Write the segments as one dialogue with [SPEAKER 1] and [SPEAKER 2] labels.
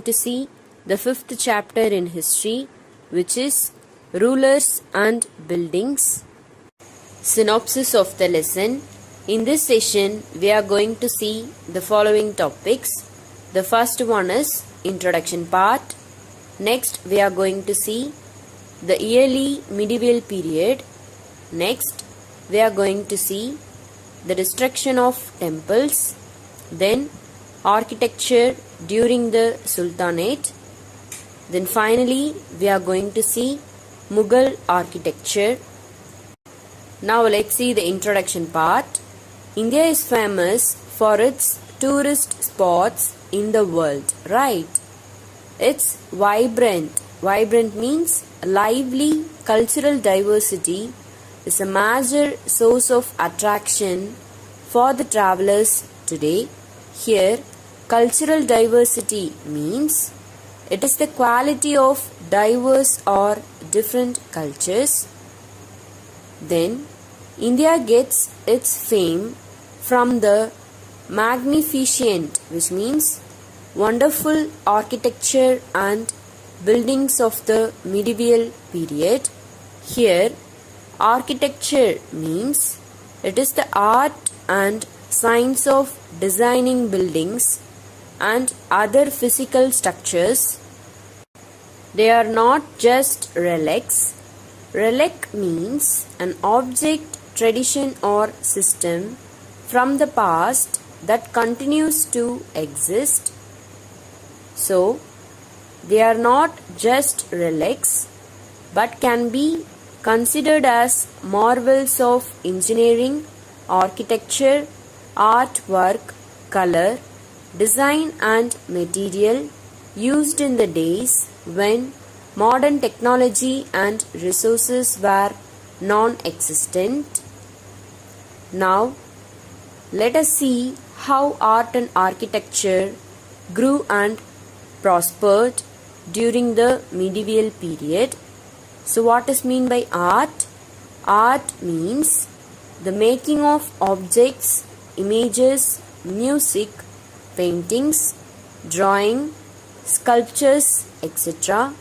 [SPEAKER 1] to see the fifth chapter in history, which is Rulers and Buildings. Synopsis of the lesson. In this session, we are going to see the following topics. The first one is introduction part. Next, we are going to see the early medieval period. Next, we are going to see the destruction of temples. Then, architecture during the Sultanate. Then finally, we are going to see Mughal architecture. Now let's see the introduction part. India is famous for its tourist spots in the world, right? It's vibrant. Vibrant means lively cultural diversity is a major source of attraction for the travelers today. Here, cultural diversity means it is the quality of diverse or different cultures. Then, India gets its fame from the magnificent, which means wonderful architecture and buildings of the medieval period. Here, architecture means it is the art and science of designing buildings and other physical structures. They are not just relics. Relic means an object, tradition or system from the past that continues to exist. So, they are not just relics but can be considered as marvels of engineering, architecture, artwork, color, design and material used in the days when modern technology and resources were non-existent. Now, let us see how art and architecture grew and prospered during the medieval period. So, what is meant by art? Art means the making of objects, images, music, paintings, drawing, sculptures, etc.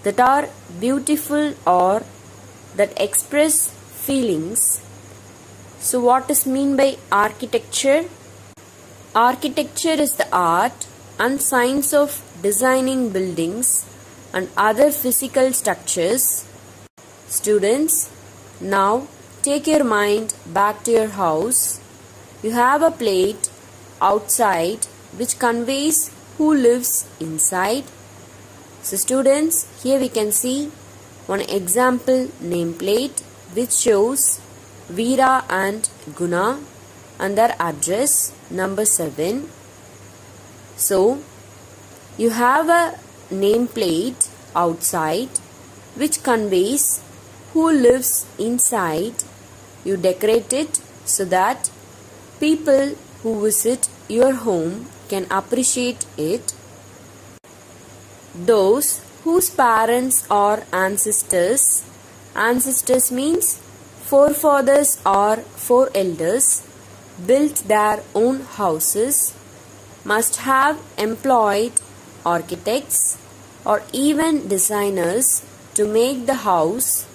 [SPEAKER 1] that are beautiful or that express feelings. So what is meant by architecture? Architecture is the art and science of designing buildings and other physical structures. Students, now take your mind back to your house. You have a plate outside which conveys who lives inside. So students, here we can see one example nameplate which shows Veera and Guna and their address number 7. So, you have a nameplate outside which conveys who lives inside. You decorate it so that people who visit your home can appreciate it. Those whose parents or ancestors means forefathers or foreelders, built their own houses, must have employed architects or even designers to make the house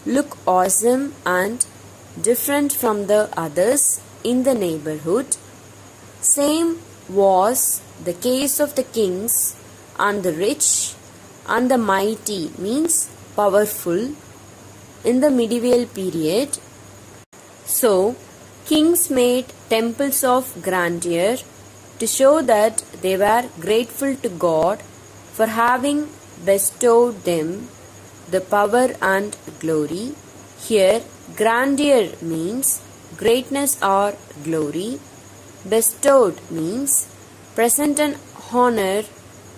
[SPEAKER 1] look awesome and different from the others in the neighborhood. Same was the case of the kings and the rich and the mighty, means powerful, in the medieval period. So, kings made temples of grandeur to show that they were grateful to God for having bestowed them the power and glory. Here, grandeur means greatness or glory. Bestowed means present an honor,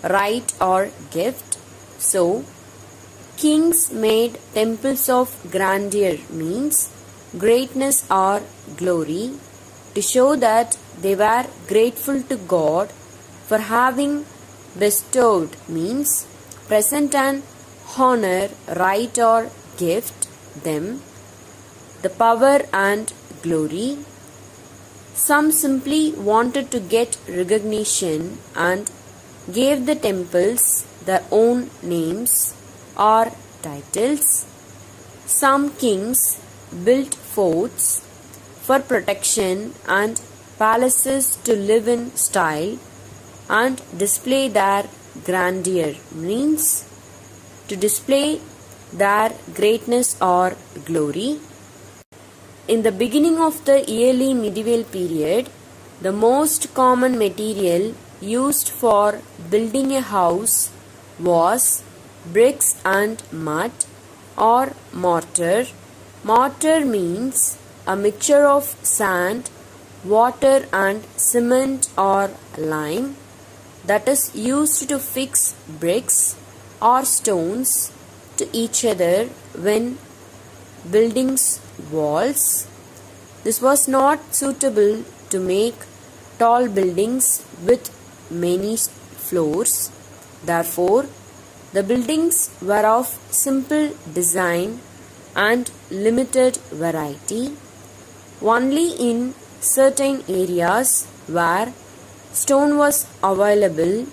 [SPEAKER 1] right or gift. So, kings made temples of grandeur means greatness or glory to show that they were grateful to God for having bestowed means present an honor, right or gift them the power and glory. Some simply wanted to get recognition and gave the temples their own names or titles. Some kings built forts for protection and palaces to live in style and display their grandeur, means to display their greatness or glory. In the beginning of the early medieval period, the most common material used for building a house was bricks and mud or mortar. Mortar means a mixture of sand, water and cement or lime that is used to fix bricks or stones to each other when buildings walls. This was not suitable to make tall buildings with many floors. Therefore, the buildings were of simple design and limited variety. Only in certain areas where stone was available,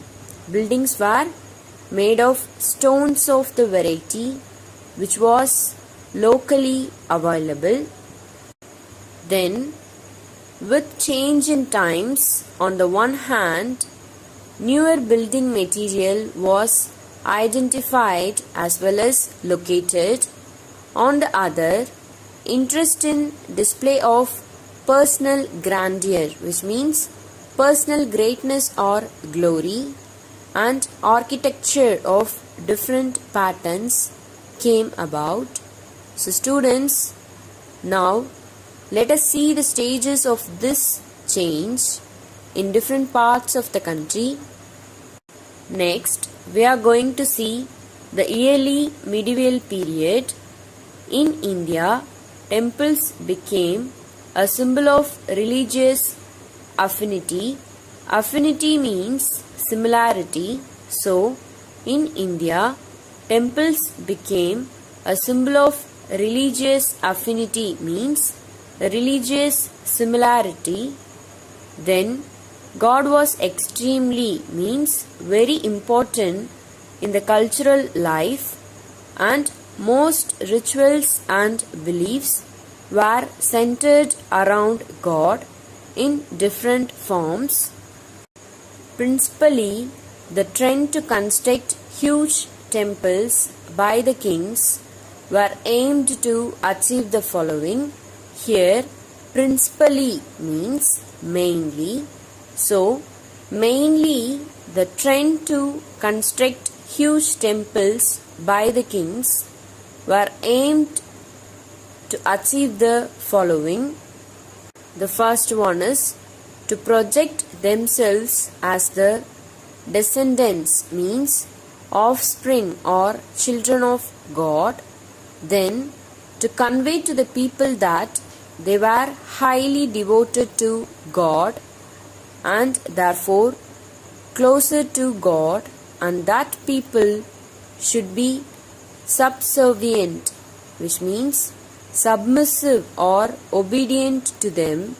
[SPEAKER 1] buildings were made of stones of the variety which was locally available. Then, with change in times, on the one hand, newer building material was identified as well as located. On the other, interest in display of personal grandeur, which means personal greatness or glory, and architecture of different patterns came about. So students, now let us see the stages of this change in different parts of the country. Next, we are going to see the early medieval period. In India, temples became a symbol of religious affinity. Affinity means similarity. So, in India, temples became a symbol of religious affinity, means religious similarity. Then, God was extremely, means very important in the cultural life, and most rituals and beliefs were centered around God in different forms. Principally, the trend to construct huge temples by the kings were aimed to achieve the following. Here, principally means mainly. So, mainly the trend to construct huge temples by the kings were aimed to achieve the following. The first one is to project themselves as the descendants, means offspring or children of God. Then, to convey to the people that they were highly devoted to God and therefore closer to God, and that people should be subservient, which means submissive or obedient to them.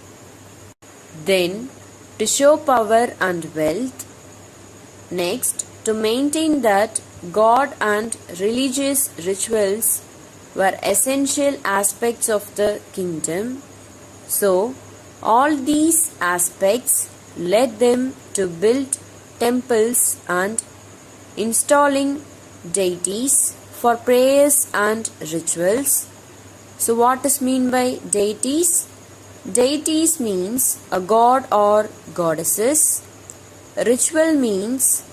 [SPEAKER 1] Then, to show power and wealth. Next, to maintain that God and religious rituals were essential aspects of the kingdom. So, all these aspects led them to build temples and installing deities for prayers and rituals. So what is mean by deities? Deities means a god or goddesses. Ritual means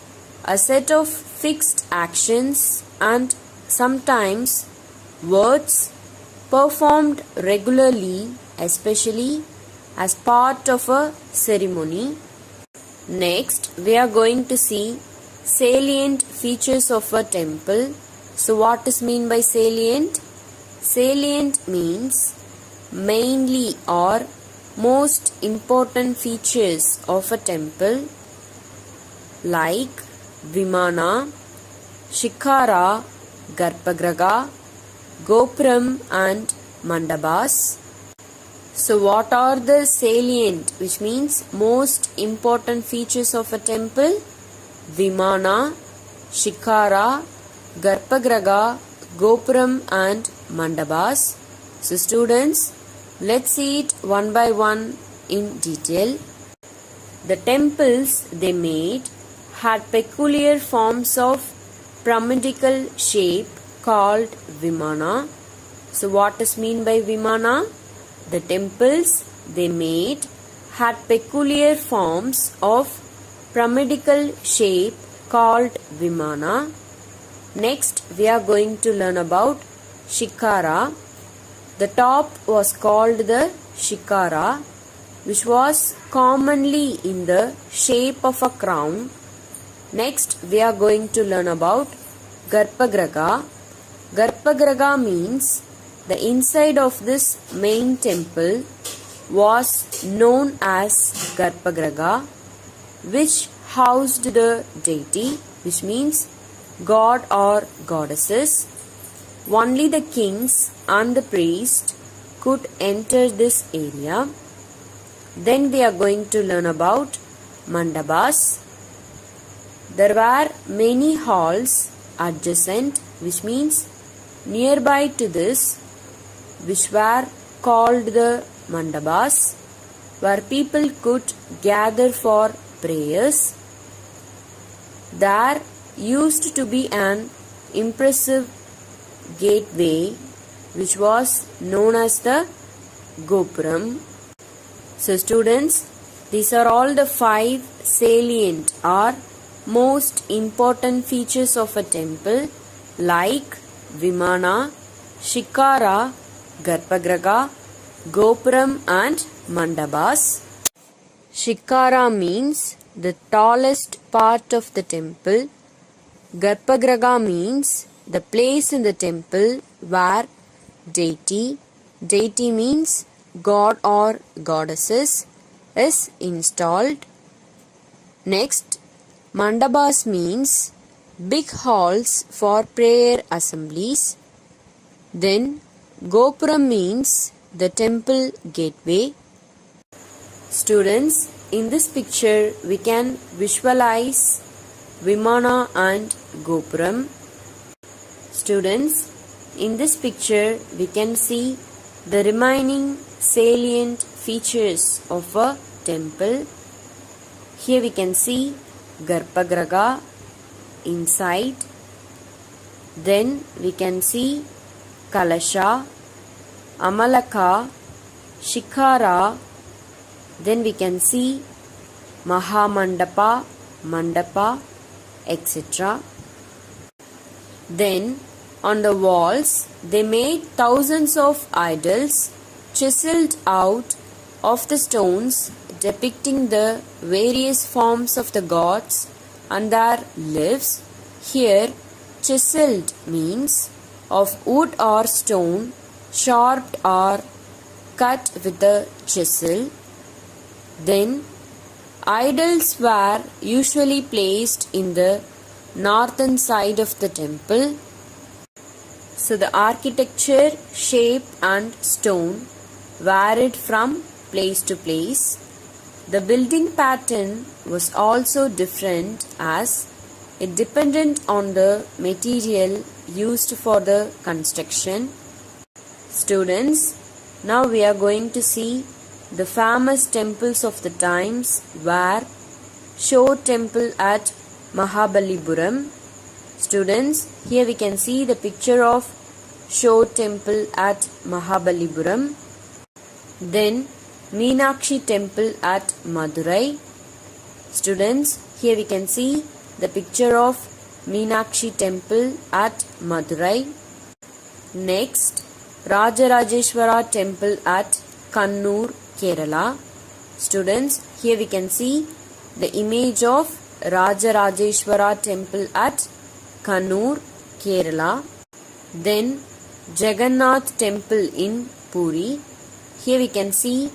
[SPEAKER 1] a set of fixed actions and sometimes words performed regularly, especially as part of a ceremony. Next, we are going to see salient features of a temple. So what is mean by salient? Salient means mainly or most important features of a temple like Vimana, Shikara, Garbhagriha, Gopuram and Mandabas. So what are the salient, which means most important features of a temple? Vimana, Shikara, Garpagraha, Gopuram and Mandabas. So students, let's see it one by one in detail. The temples they made had peculiar forms of pyramidal shape called Vimana. So what is mean by Vimana? The temples they made had peculiar forms of pyramidal shape called Vimana. Next we are going to learn about Shikara. The top was called the Shikara, which was commonly in the shape of a crown. Next we are going to learn about Garpagraha. Garpagraha means the inside of this main temple was known as Garpagraha, which housed the deity, which means god or goddesses. Only the kings and the priests could enter this area. Then we are going to learn about Mandabas. There were many halls adjacent, which means nearby to this, which were called the Mandabas, where people could gather for prayers. There used to be an impressive gateway which was known as the Gopuram. So students, these are all the 5 salient or most important features of a temple like Vimana, Shikara, Garpagraha, Gopuram and Mandabas. Shikara means the tallest part of the temple. Garpagraha means the place in the temple where deity means god or goddesses, is installed. Next, Mandabas means big halls for prayer assemblies. Then Gopuram means the temple gateway. Students, in this picture we can visualize Vimana and Gopuram. Students, in this picture we can see the remaining salient features of a temple. Here we can see Garpagraha inside. Then we can see Kalasha, Amalaka, Shikara. Then we can see Mahamandapa, Mandapa, etc. Then on the walls they made thousands of idols chiseled out of the stones depicting the various forms of the gods and their lives. Here chiseled means of wood or stone, sharpened or cut with a chisel. Then idols were usually placed in the northern side of the temple. So the architecture, shape and stone varied from place to place. The building pattern was also different as it depended on the material used for the construction. Students, now we are going to see the famous temples of the times were Shore Temple at Mahabalipuram. Students, here we can see the picture of Shore Temple at Mahabalipuram. Then Meenakshi Temple at Madurai. Students, here we can see the picture of Meenakshi Temple at Madurai. Next, Rajarajeshwara Temple at Kannur, Kerala. Students, here we can see the image of Rajarajeshwara Temple at Kannur, Kerala. Then Jagannath Temple in Puri. Here we can see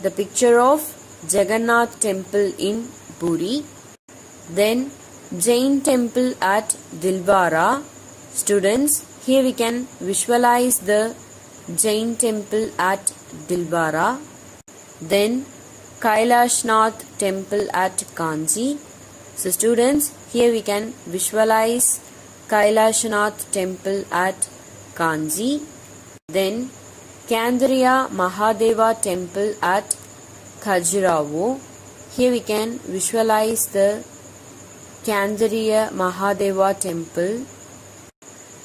[SPEAKER 1] the picture of Jagannath Temple in Puri. Then Jain Temple at Dilwara. Students, here we can visualize the Jain Temple at Dilwara. Then Kailashnath Temple at Kanchi. So students, Here we can visualize Kailashnath temple at Kanji. Then Kandriya Mahadeva temple at Khajuraho. Here we can visualize the Kandriya Mahadeva temple.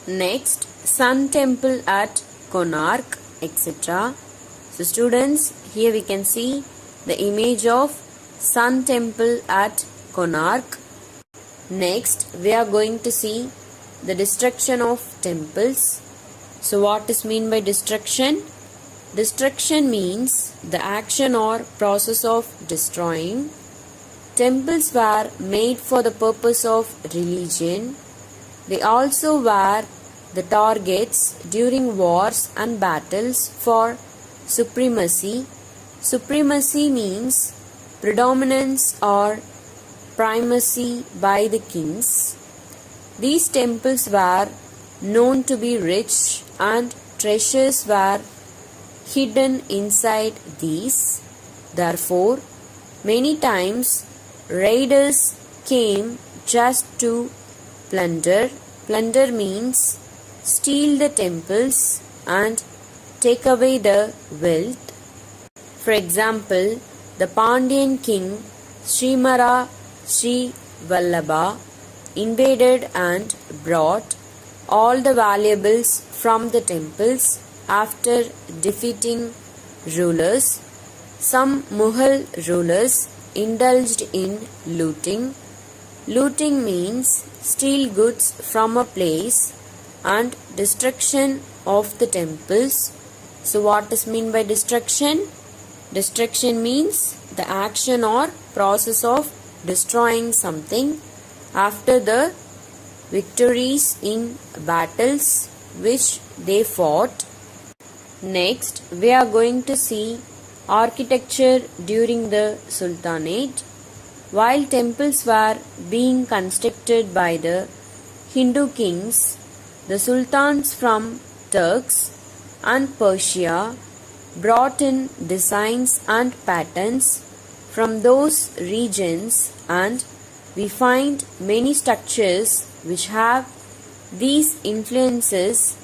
[SPEAKER 1] Next, Sun temple at Konark, etc. So students, here we can see the image of Sun temple at Konark. Next, we are going to see the destruction of temples. So what is meant by destruction? Destruction means the action or process of destroying. Temples were made for the purpose of religion. They also were the targets during wars and battles for supremacy. Supremacy means predominance or primacy by the kings. These temples were known to be rich and treasures were hidden inside these. Therefore, many times raiders came just to plunder. Plunder means steal the temples and take away the wealth. For example, the Pandyan king Srimara Sri Vallabha invaded and brought all the valuables from the temples after defeating rulers. Some Mughal rulers indulged in looting. Looting means steal goods from a place, and destruction of the temples. So what is meant by destruction? Destruction means the action or process of destroying something after the victories in battles which they fought. Next, we are going to see architecture during the Sultanate. While temples were being constructed by the Hindu kings, the sultans from Turks and Persia brought in designs and patterns from those regions, and we find many structures which have these influences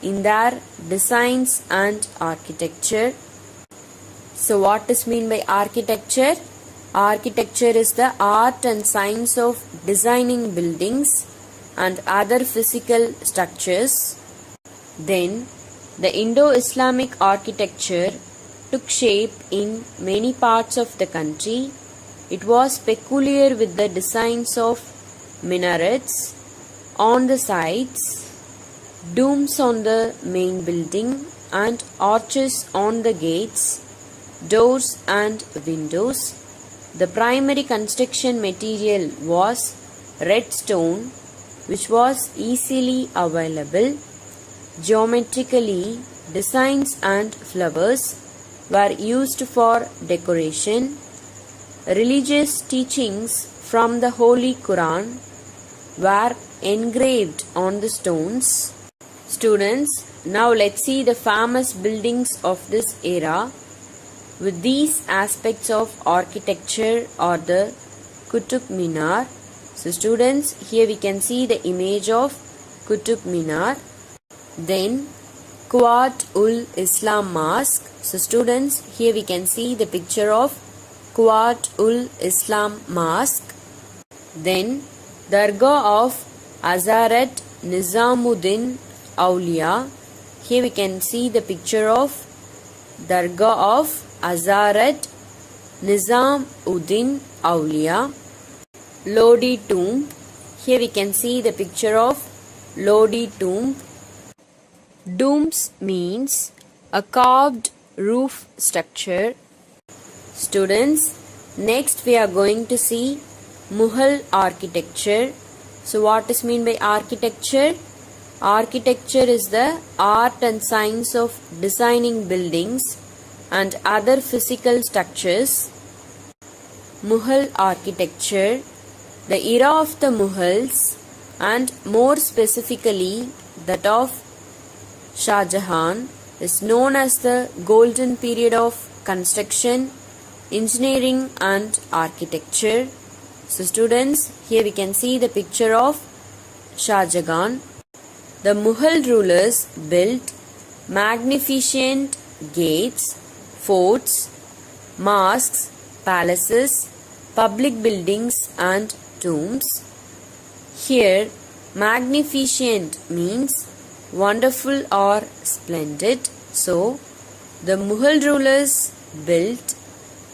[SPEAKER 1] in their designs and architecture. So what is meant by architecture? Architecture is the art and science of designing buildings and other physical structures. Then, the Indo-Islamic architecture took shape in many parts of the country. It was peculiar with the designs of minarets on the sides, domes on the main building, and arches on the gates, doors and windows. The primary construction material was red stone, which was easily available. Geometrically, designs and flowers were used for decoration. Religious teachings from the Holy Quran were engraved on the stones. Students, now let's see the famous buildings of this era. With these aspects of architecture or the Qutub Minar. So students, here we can see the image of Qutub Minar. Then Qutub Islam Mosque. So students, here we can see the picture of Qutub Islam Mosque. Then Dargah of Hazarat Nizamuddin Aulia. Here we can see the picture of Dargah of Hazarat Nizamuddin Aulia. Lodi tomb. Here we can see the picture of Lodi tomb. Domes means a carved roof structure. Students, next we are going to see Mughal architecture. So what is meant by architecture? Architecture is the art and science of designing buildings and other physical structures. Mughal architecture. The era of the Mughals, and more specifically that of Shah Jahan, is known as the golden period of construction, engineering and architecture. So students, here we can see the picture of Shah Jahan. The Mughal rulers built magnificent gates, forts, mosques, palaces, public buildings and tombs. Here, magnificent means wonderful or splendid. So, the Mughal rulers built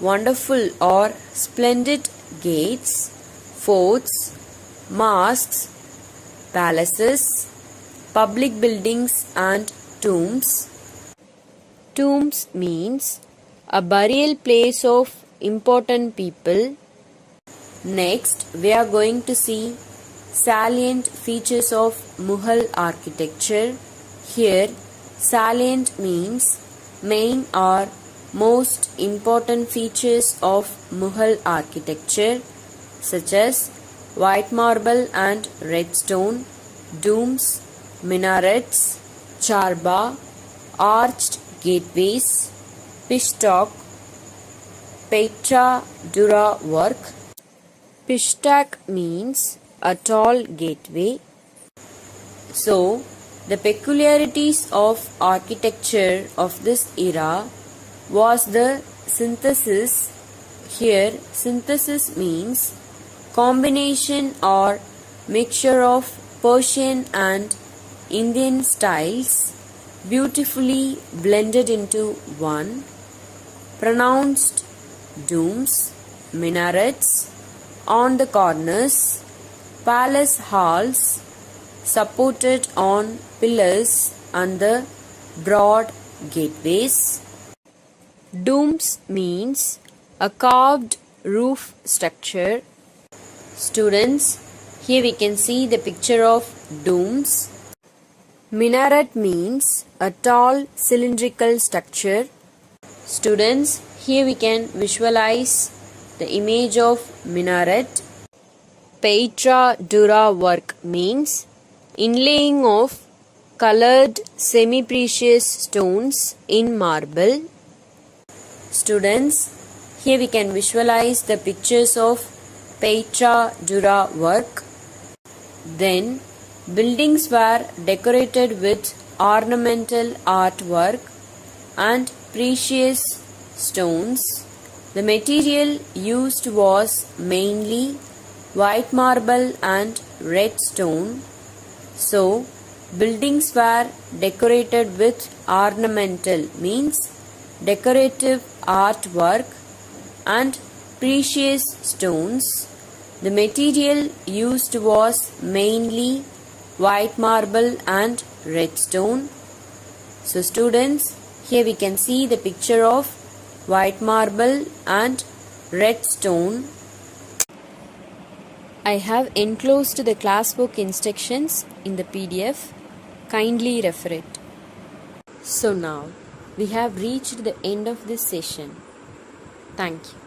[SPEAKER 1] wonderful or splendid gates, forts, mosques, palaces, public buildings and tombs. Tombs means a burial place of important people. Next, we are going to see salient features of Mughal architecture. Here, salient means main or most important features of Mughal architecture, such as white marble and red stone, domes, minarets, charba, arched gateways, pishtak, petra dura work. Pishtak means a tall gateway. So, the peculiarities of architecture of this era was the synthesis. Here, synthesis means combination or mixture of Persian and Indian styles beautifully blended into one. Pronounced domes, minarets on the corners, palace halls supported on pillars and the broad gateways. Domes means a carved roof structure. Students, here we can see the picture of domes. Minaret means a tall cylindrical structure. Students, here we can visualize the image of minaret. Petra dura work means inlaying of colored semi-precious stones in marble. Students, here we can visualize the pictures of Petra dura work. Then, buildings were decorated with ornamental artwork and precious stones. The material used was mainly white marble and red stone. So, buildings were decorated with ornamental means decorative artwork and precious stones. The material used was mainly white marble and red stone. So students, here we can see the picture of white marble and red stone. I have enclosed the class book instructions in the PDF. Kindly refer it. So now, we have reached the end of this session. Thank you.